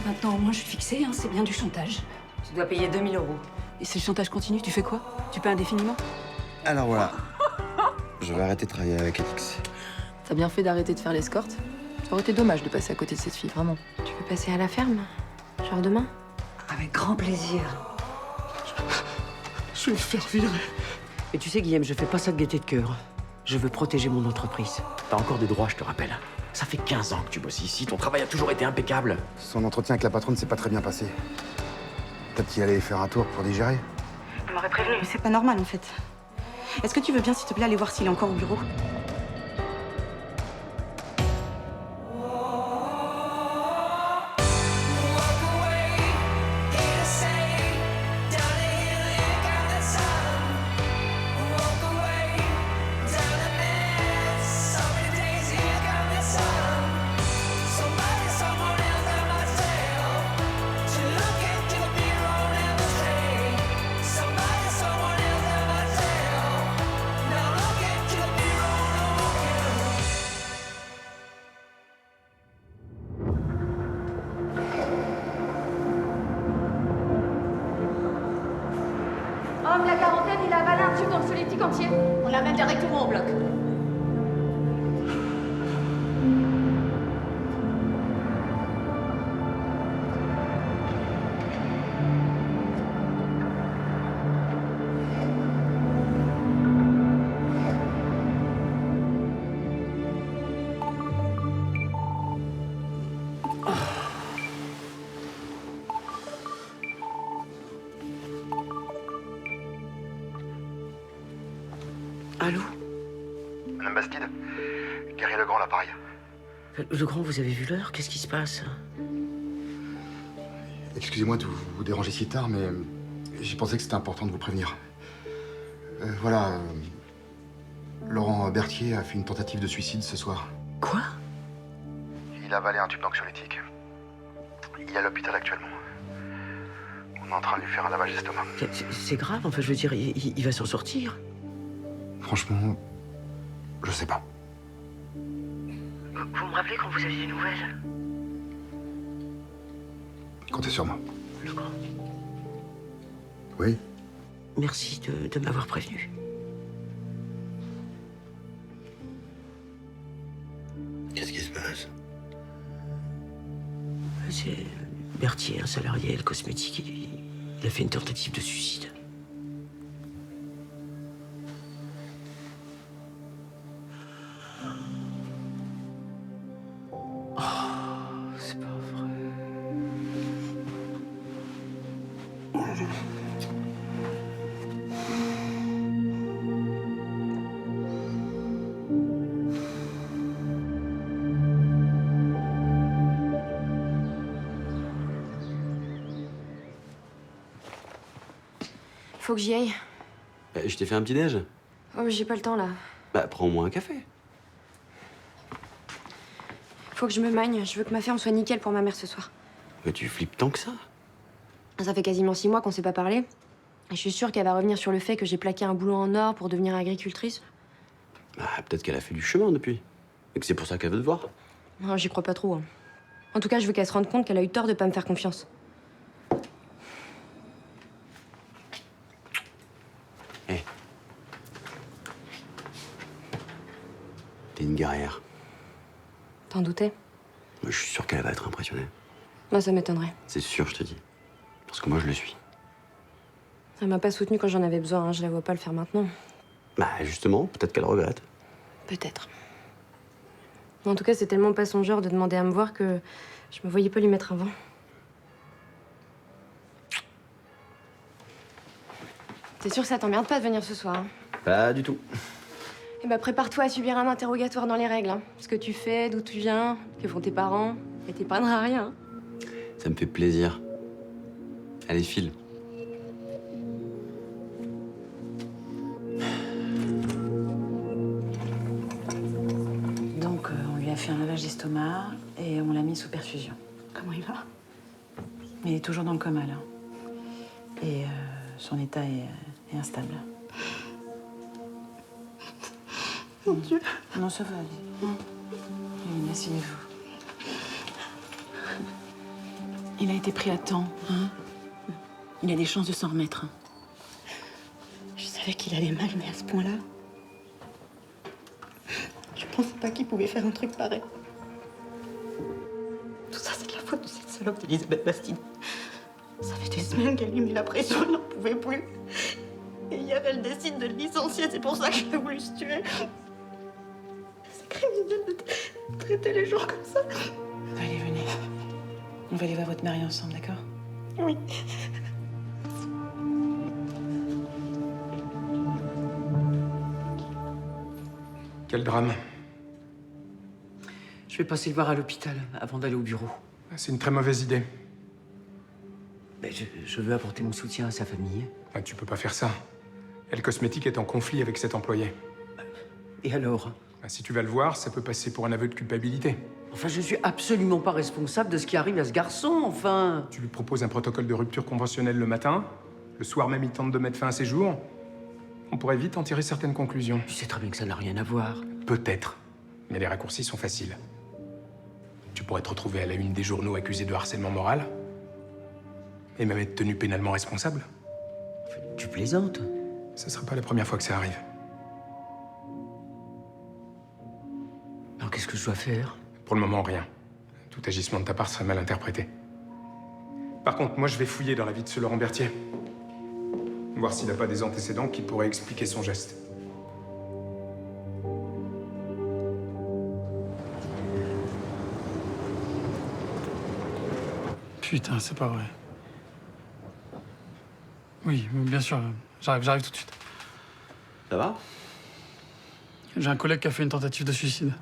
Maintenant, au moins, je suis fixée, hein, c'est bien du chantage. Tu dois payer 2000 €. Et si le chantage continue, tu fais quoi? Tu paies indéfiniment? Alors voilà. Je vais arrêter de travailler avec Alix. T'as bien fait d'arrêter de faire l'escorte. Ça aurait été dommage de passer à côté de cette fille, vraiment. Tu veux passer à la ferme? Genre demain? Avec grand plaisir. Je vais me faire virer. Et tu sais, Guillaume, je fais pas ça de gaieté de cœur. Je veux protéger mon entreprise. T'as encore des droits, je te rappelle. Ça fait 15 ans que tu bosses ici. Ton travail a toujours été impeccable. Son entretien avec la patronne s'est pas très bien passé. Peut-être qu'il allait faire un tour pour digérer. Elle m'aurait prévenu. C'est pas normal, en fait. Est-ce que tu veux bien, s'il te plaît, aller voir s'il est encore au bureau? Homme, la quarantaine, il a avalé un tube dans le solétique entier. On l'amène directement au bloc. Allô? Madame Bastide, Gary Legrand, l'appareil. Le grand, vous avez vu l'heure? Qu'est-ce qui se passe? Excusez-moi de vous déranger si tard, mais j'ai pensé que c'était important de vous prévenir. Voilà. Laurent Berthier a fait une tentative de suicide ce soir. Quoi? Il a avalé un tube d'anxiolytique. Il est à l'hôpital actuellement. On est en train de lui faire un lavage d'estomac. C'est grave, enfin, je veux dire, il va s'en sortir. Franchement, je sais pas. Vous me rappelez quand vous aviez des nouvelles? Comptez sur moi. Le grand. Oui? Merci de m'avoir prévenu. Qu'est-ce qui se passe? C'est Berthier, un salarié, le cosmétique, il a fait une tentative de suicide. C'est pas vrai. Faut que j'y aille. Je t'ai fait un petit déj. Oh, mais j'ai pas le temps, là. Bah, prends-moi un café. Faut que je me magne. Je veux que ma ferme soit nickel pour ma mère ce soir. Mais tu flippes tant que ça? Ça fait quasiment 6 mois qu'on s'est pas parlé. Et je suis sûre qu'elle va revenir sur le fait que j'ai plaqué un boulot en or pour devenir agricultrice. Bah, peut-être qu'elle a fait du chemin depuis. Et que c'est pour ça qu'elle veut te voir. Non, j'y crois pas trop, hein. En tout cas, je veux qu'elle se rende compte qu'elle a eu tort de pas me faire confiance. Hé. T'es une guerrière. T'en doutais? Moi, je suis sûr qu'elle va être impressionnée. Moi, ça m'étonnerait. C'est sûr, je te dis. Parce que moi, je le suis. Elle m'a pas soutenue quand j'en avais besoin, hein. Je la vois pas le faire maintenant. Bah, justement, peut-être qu'elle regrette. Peut-être. En tout cas, c'est tellement pas son genre de demander à me voir que je me voyais pas lui mettre un vent. T'es sûr que ça t'emmerde pas de venir ce soir, hein? Pas du tout. Eh ben, prépare-toi à subir un interrogatoire dans les règles, hein. Ce que tu fais, d'où tu viens, que font tes parents, et t'épargneras rien, hein. Ça me fait plaisir. Allez, file. Donc, on lui a fait un lavage d'estomac et on l'a mis sous perfusion. Comment il va? Mais il est toujours dans le coma, là. Et son état est instable. Mon Dieu. Non, ça va aller. Oui, asseyez-vous. Il a été pris à temps, hein. Il a des chances de s'en remettre. Je savais qu'il allait mal, mais à ce point-là... Je pensais pas qu'il pouvait faire un truc pareil. Tout ça, c'est de la faute de cette salope d'Elisabeth Bastide. Ça fait des semaines qu'elle lui met la pression, elle n'en pouvait plus. Et hier, elle décide de le licencier, c'est pour ça qu'elle a voulu se tuer. C'est criminel de traiter les gens comme ça. Allez, venez. On va aller voir votre mari ensemble, d'accord? Oui. Quel drame. Je vais passer le voir à l'hôpital avant d'aller au bureau. C'est une très mauvaise idée. Mais je veux apporter mon soutien à sa famille. Ah, tu peux pas faire ça. Elle Cosmétique est en conflit avec cet employé. Et alors? Ah, si tu vas le voir, ça peut passer pour un aveu de culpabilité. Enfin, je suis absolument pas responsable de ce qui arrive à ce garçon, enfin. Tu lui proposes un protocole de rupture conventionnelle le matin. Le soir même, il tente de mettre fin à ses jours. On pourrait vite en tirer certaines conclusions. Tu sais très bien que ça n'a rien à voir. Peut-être. Mais les raccourcis sont faciles. Tu pourrais te retrouver à la une des journaux accusé de harcèlement moral. Et même être tenu pénalement responsable. Tu plaisantes? Ça serait pas la première fois que ça arrive. Alors qu'est-ce que je dois faire? Pour le moment, rien. Tout agissement de ta part serait mal interprété. Par contre, moi, je vais fouiller dans la vie de ce Laurent Berthier. Voir s'il n'a pas des antécédents qui pourraient expliquer son geste. Putain, c'est pas vrai. Oui, bien sûr, j'arrive tout de suite. Ça va? J'ai un collègue qui a fait une tentative de suicide.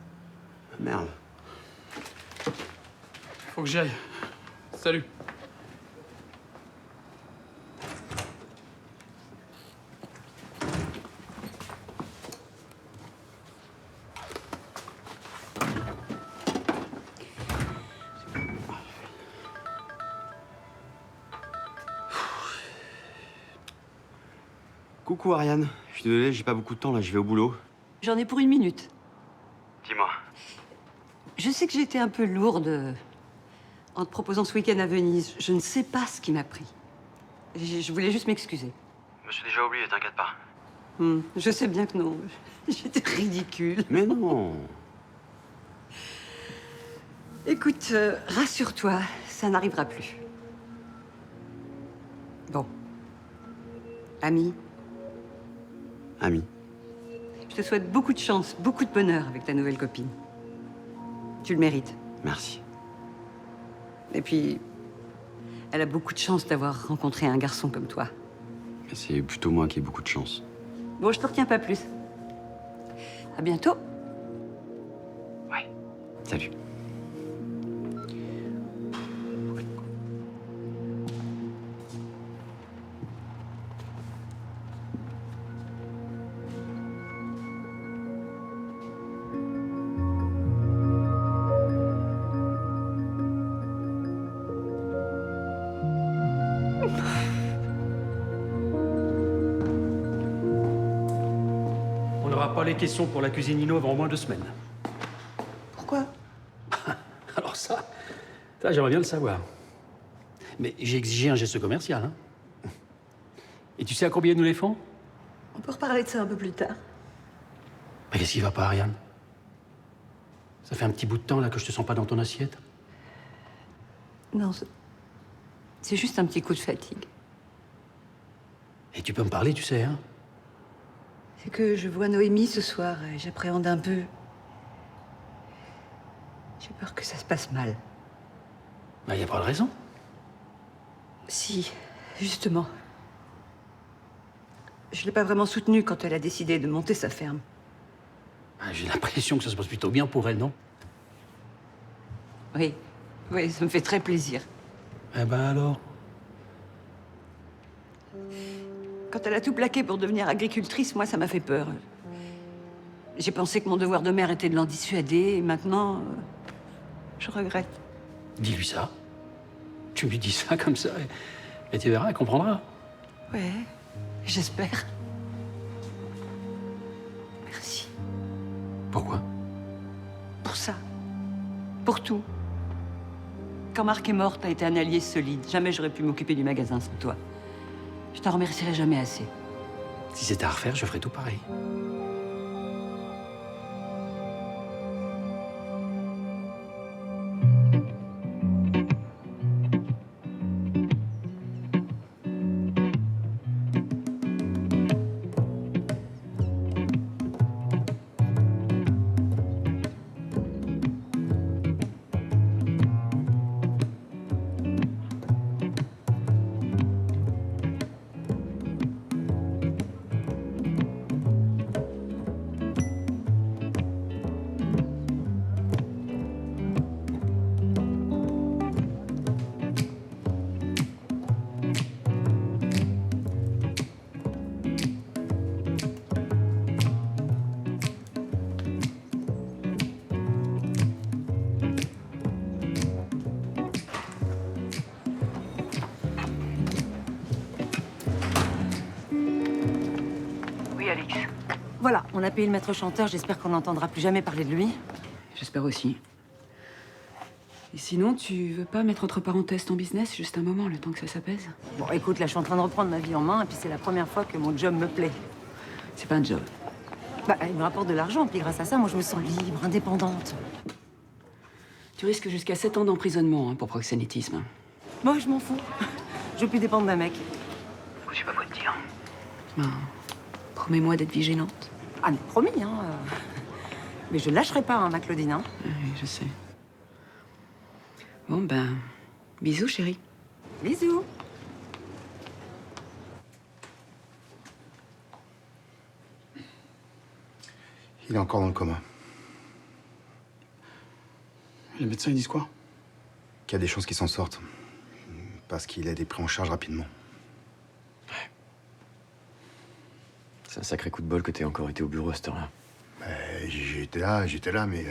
Merde. Faut que j'y aille. Salut. Coucou Ariane. Je suis désolé, j'ai pas beaucoup de temps là, je vais au boulot. J'en ai pour 1 minute. Dis-moi. Je sais que j'étais un peu lourde en te proposant ce week-end à Venise. Je ne sais pas ce qui m'a pris. Je voulais juste m'excuser. Je me suis déjà oublié, t'inquiète pas. Je sais bien que non. J'étais ridicule. Mais non. Écoute, rassure-toi, ça n'arrivera plus. Bon. Ami, Ami. je te souhaite beaucoup de chance, beaucoup de bonheur avec ta nouvelle copine. Tu le mérites. Merci. Et puis, elle a beaucoup de chance d'avoir rencontré un garçon comme toi. Mais c'est plutôt moi qui ai beaucoup de chance. Bon, je te retiens pas plus. À bientôt. Ouais. Salut. On n'aura pas les questions pour l'accusé Nino avant au moins 2 semaines. Pourquoi? Alors ça j'aimerais bien le savoir. Mais j'ai exigé un geste commercial, hein. Et tu sais à combien ils nous les font? On peut reparler de ça un peu plus tard. Mais qu'est-ce qui va pas, Ariane? Ça fait un petit bout de temps, là, que je te sens pas dans ton assiette. Non, c'est juste un petit coup de fatigue. Et tu peux me parler, tu sais, hein? C'est que je vois Noémie ce soir et j'appréhende un peu. J'ai peur que ça se passe mal. Bah, y a pas de raison. Si, justement. Je l'ai pas vraiment soutenue quand elle a décidé de monter sa ferme. Ah, j'ai l'impression que ça se passe plutôt bien pour elle, non? Oui, oui, ça me fait très plaisir. Eh ben alors? Quand elle a tout plaqué pour devenir agricultrice, moi, ça m'a fait peur. J'ai pensé que mon devoir de mère était de l'en dissuader, et maintenant, je regrette. Dis-lui ça. Tu lui dis ça comme ça, et tu verras, elle comprendra. Ouais, j'espère. Merci. Pourquoi? Pour ça. Pour tout. Quand Marc est mort, t'as été un allié solide. Jamais j'aurais pu m'occuper du magasin sans toi. Je t'en remercierai jamais assez. Si c'était à refaire, je ferais tout pareil. Voilà, on a payé le maître chanteur, j'espère qu'on n'entendra plus jamais parler de lui. J'espère aussi. Et sinon, tu veux pas mettre entre parenthèses ton business juste un moment, le temps que ça s'apaise? Bon, écoute, là, je suis en train de reprendre ma vie en main, et puis c'est la première fois que mon job me plaît. C'est pas un job. Bah, il me rapporte de l'argent, puis grâce à ça, moi, je me sens libre, indépendante. Tu risques jusqu'à 7 ans d'emprisonnement pour proxénétisme. Moi, je m'en fous. Je veux plus dépendre d'un mec. Je sais pas quoi te dire. Ben, promets-moi d'être vigilante. Ah, mais promis, hein. Mais je lâcherai pas, hein, ma Claudine, hein. Oui, je sais. Bon, ben, bisous, chérie. Bisous. Il est encore dans le coma. Les médecins, ils disent quoi? Qu'il y a des chances qu'il s'en sorte. Parce qu'il a été pris en charge rapidement. C'est un sacré coup de bol que t'aies encore été au bureau à cette heure-là. J'étais là, mais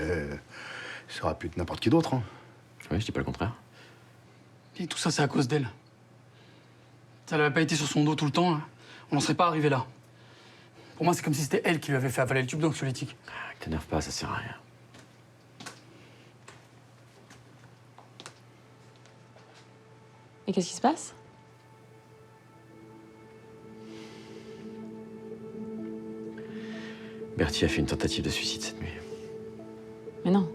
ça aurait pu être n'importe qui d'autre. Hein. Oui, je dis pas le contraire. Et tout ça, c'est à cause d'elle. Si elle avait pas été sur son dos tout le temps, on n'en serait pas arrivé là. Pour moi, c'est comme si c'était elle qui lui avait fait avaler le tube d'anxiolytique. T'énerve pas, ça sert à rien. Et qu'est-ce qui se passe? Bertie a fait une tentative de suicide cette nuit. Mais non.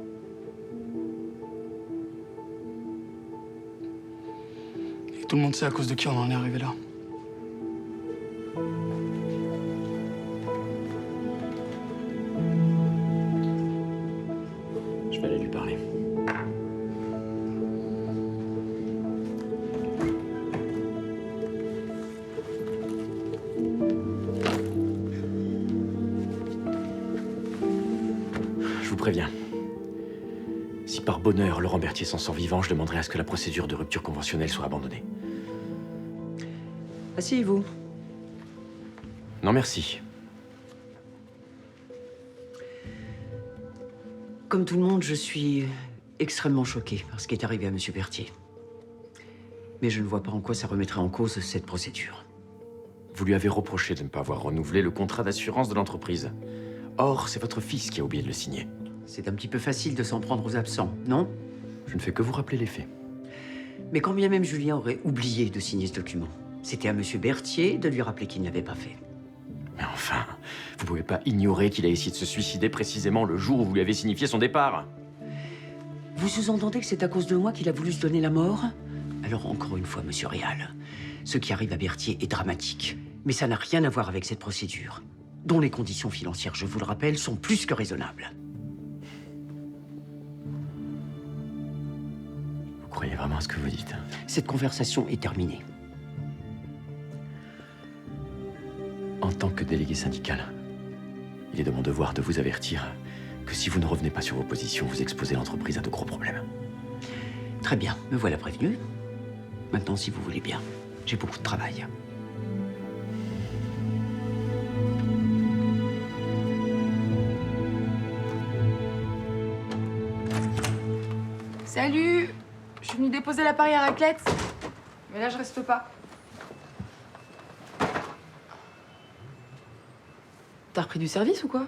Et tout le monde sait à cause de qui on en est arrivé là. Je vais aller lui parler. Je vous préviens. Si par bonheur Laurent Berthier s'en sort vivant, je demanderai à ce que la procédure de rupture conventionnelle soit abandonnée. Asseyez-vous. Non, merci. Comme tout le monde, je suis extrêmement choquée par ce qui est arrivé à M. Berthier. Mais je ne vois pas en quoi ça remettrait en cause cette procédure. Vous lui avez reproché de ne pas avoir renouvelé le contrat d'assurance de l'entreprise. Or, c'est votre fils qui a oublié de le signer. C'est un petit peu facile de s'en prendre aux absents, non? Je ne fais que vous rappeler les faits. Mais quand bien même Julien aurait oublié de signer ce document, c'était à M. Berthier de lui rappeler qu'il ne l'avait pas fait. Mais enfin, vous pouvez pas ignorer qu'il a essayé de se suicider précisément le jour où vous lui avez signifié son départ. Vous sous-entendez que c'est à cause de moi qu'il a voulu se donner la mort? Alors encore une fois, Monsieur Réal, ce qui arrive à Berthier est dramatique. Mais ça n'a rien à voir avec cette procédure, dont les conditions financières, je vous le rappelle, sont plus que raisonnables. Vous croyez vraiment à ce que vous dites? Cette conversation est terminée. En tant que délégué syndical, il est de mon devoir de vous avertir que si vous ne revenez pas sur vos positions, vous exposez l'entreprise à de gros problèmes. Très bien, me voilà prévenu. Maintenant, si vous voulez bien, j'ai beaucoup de travail. Salut! Je suis venue déposer l'appareil à raclette. Mais là, je reste pas. T'as repris du service ou quoi?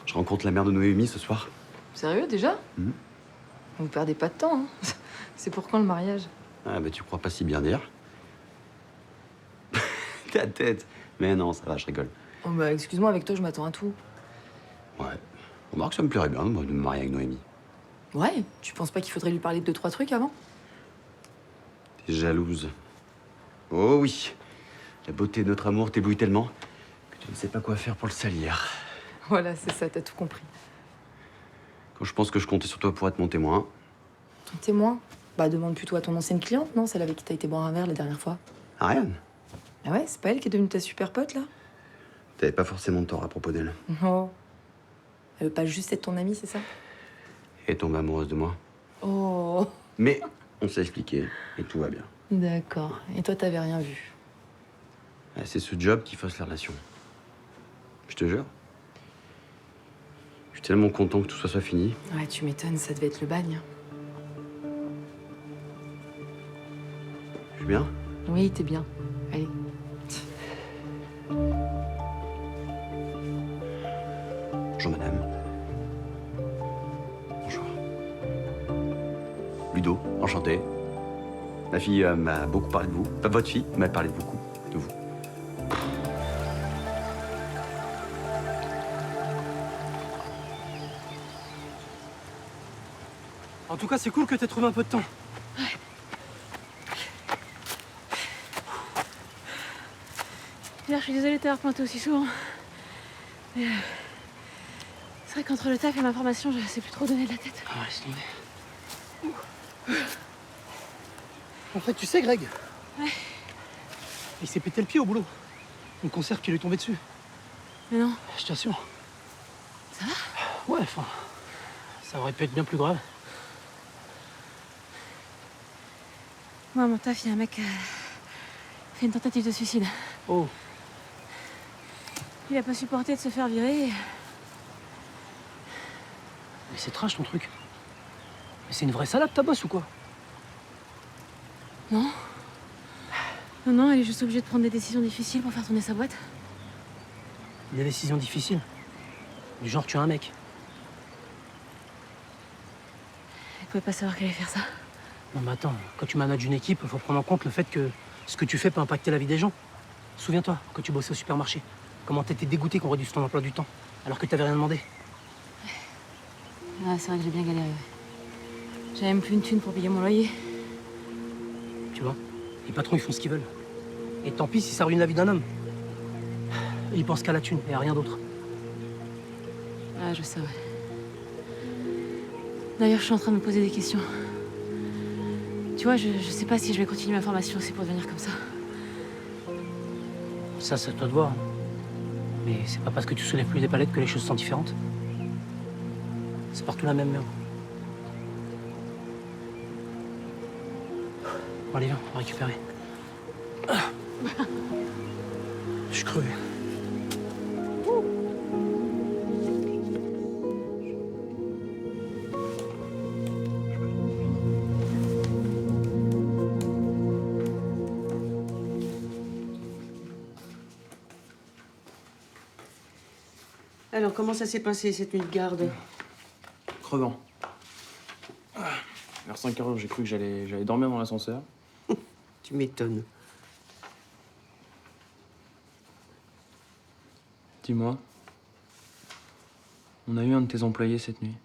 Je rencontre la mère de Noémie ce soir. Sérieux, déjà? Vous perdez pas de temps, hein. C'est pour quand le mariage? Ah, bah tu crois pas si bien dire. Ta tête. Mais non, ça va, je rigole. Oh bah excuse-moi, avec toi je m'attends à tout. Ouais. Remarque, ça me plairait bien, moi, de me marier avec Noémie. Ouais, tu penses pas qu'il faudrait lui parler de 2-3 trucs avant? T'es jalouse. Oh oui. La beauté de notre amour t'éblouit tellement que tu ne sais pas quoi faire pour le salir. Voilà, c'est ça, t'as tout compris. Quand je pense que je comptais sur toi pour être mon témoin. Ton témoin? Bah demande plutôt à ton ancienne cliente, non? Celle avec qui t'as été boire un verre la dernière fois. Ariane, Ah ouais, c'est pas elle qui est devenue ta super pote, là? t'avais pas forcément de tort à propos d'elle. Oh. Elle veut pas juste être ton amie, c'est ça? Elle est tombée amoureuse de moi. Oh. Mais on s'est expliqué et tout va bien. D'accord. Et toi, t'avais rien vu? C'est ce job qui fausse la relation. Je te jure. Je suis tellement content que tout ça soit fini. Ouais, tu m'étonnes, ça devait être le bagne. Je suis bien. Oui, t'es bien. Allez. Bonjour madame. Bonjour. Ludo, enchanté. Ma fille m'a beaucoup parlé de vous. Pas votre fille m'a parlé beaucoup de vous. En tout cas, c'est cool que t'aies trouvé un peu de temps. Pierre, je suis désolée de t'avoir pointé aussi souvent. Mais c'est vrai qu'entre le taf et ma formation, je sais plus trop donner de la tête. Ah, laisse tomber. En fait, tu sais, Greg, Ouais. il s'est pété le pied au boulot. Une conserve qui lui est tombée dessus. Mais non. Je t'assure. Ça va? Ouais, enfin, ça aurait pu être bien plus grave. Moi, à mon taf, il y a un mec qui a fait une tentative de suicide. Oh. Il a pas supporté de se faire virer. Mais c'est trash ton truc. Mais c'est une vraie salade ta bosse ou quoi? Non. Non, non, elle est juste obligée de prendre des décisions difficiles pour faire tourner sa boîte. Des décisions difficiles. Du genre tu as un mec. Elle pouvait pas savoir qu'elle allait faire ça. Non mais attends, quand tu manages une équipe, il faut prendre en compte le fait que ce que tu fais peut impacter la vie des gens. Souviens-toi, quand tu bossais au supermarché, comment t'étais dégoûté qu'on réduise ton emploi du temps, alors que t'avais rien demandé. Ah, c'est vrai que j'ai bien galéré. Ouais. J'avais même plus une thune pour payer mon loyer. Tu vois, les patrons ils font ce qu'ils veulent. Et tant pis si ça ruine la vie d'un homme. Ils pensent qu'à la thune et à rien d'autre. Ah, je sais, ouais. D'ailleurs, je suis en train de me poser des questions. Tu vois, je sais pas si je vais continuer ma formation aussi pour devenir comme ça. Ça, c'est à toi de voir. Mais c'est pas parce que tu soulèves plus des palettes que les choses sont différentes. C'est partout la même merde. Bon, allez, viens, on va récupérer. Je suis crevé. Alors, comment ça s'est passé cette nuit de garde? Crevant. Vers 5 heures, j'ai cru que j'allais dormir dans l'ascenseur. Tu m'étonnes. Dis-moi, on a eu un de tes employés cette nuit.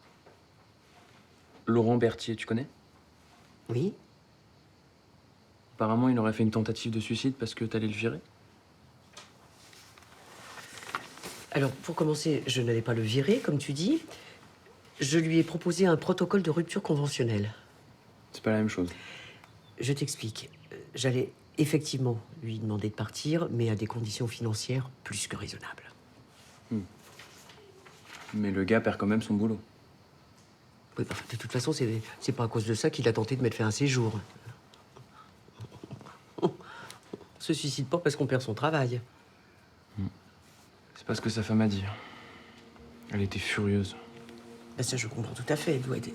Laurent Berthier, tu connais? Oui. Apparemment, il aurait fait une tentative de suicide parce que t'allais le virer. Alors, pour commencer, je n'allais pas le virer, comme tu dis. Je lui ai proposé un protocole de rupture conventionnelle. C'est pas la même chose. Je t'explique. J'allais effectivement lui demander de partir, mais à des conditions financières plus que raisonnables. Mais le gars perd quand même son boulot. Oui, enfin, de toute façon, c'est pas à cause de ça qu'il a tenté de mettre fin à ses jours. On se suicide pas parce qu'on perd son travail. C'est pas ce que sa femme a dit. Elle était furieuse. Ben ça, je comprends tout à fait. Elle doit être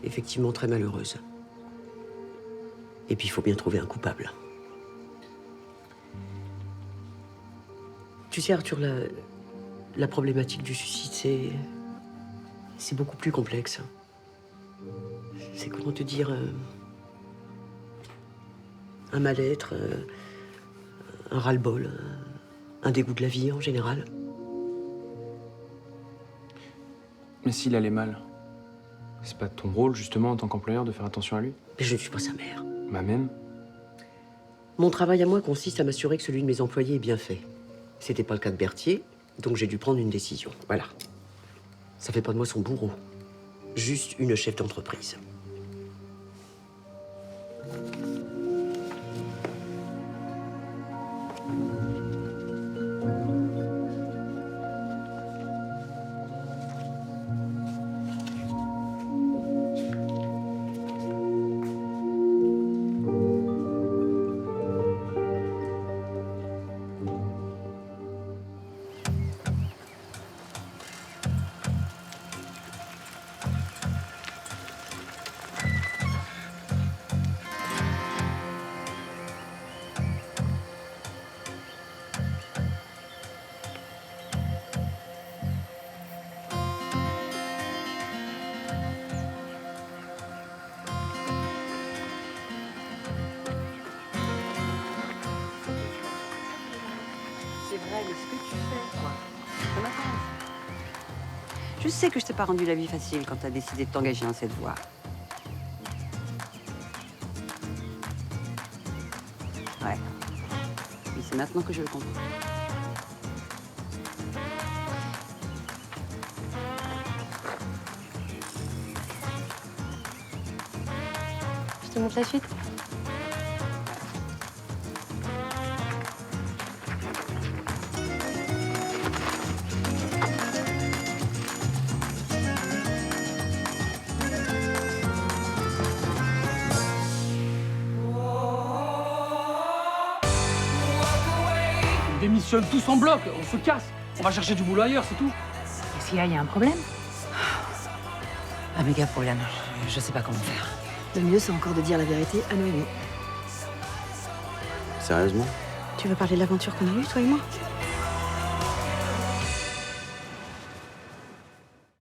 effectivement très malheureuse. Et puis, il faut bien trouver un coupable. Tu sais, Arthur, la problématique du suicide, c'est beaucoup plus complexe. C'est comment te dire, un mal-être, un ras-le-bol, un dégoût de la vie en général. Mais s'il allait mal, c'est pas ton rôle, justement, en tant qu'employeur, de faire attention à lui? Mais je ne suis pas sa mère. Bah même. Mon travail à moi consiste à m'assurer que celui de mes employés est bien fait. C'était pas le cas de Berthier, donc j'ai dû prendre une décision. Voilà. Ça fait pas de moi son bourreau. Juste une chef d'entreprise. C'est vrai, mais ce que tu fais, quoi, ça m'intéresse. Je sais que je t'ai pas rendu la vie facile quand t'as décidé de t'engager dans cette voie. Ouais. Mais c'est maintenant que je le comprends. Je te montre la suite. On démissionne tous en bloc, on se casse. On va chercher du boulot ailleurs, c'est tout. Qu'est-ce qu'il y a? Il y a un problème? Un méga problème. Je sais pas comment faire. Le mieux, c'est encore de dire la vérité à Noémie. Sérieusement? Tu veux parler de l'aventure qu'on a eue, toi et moi?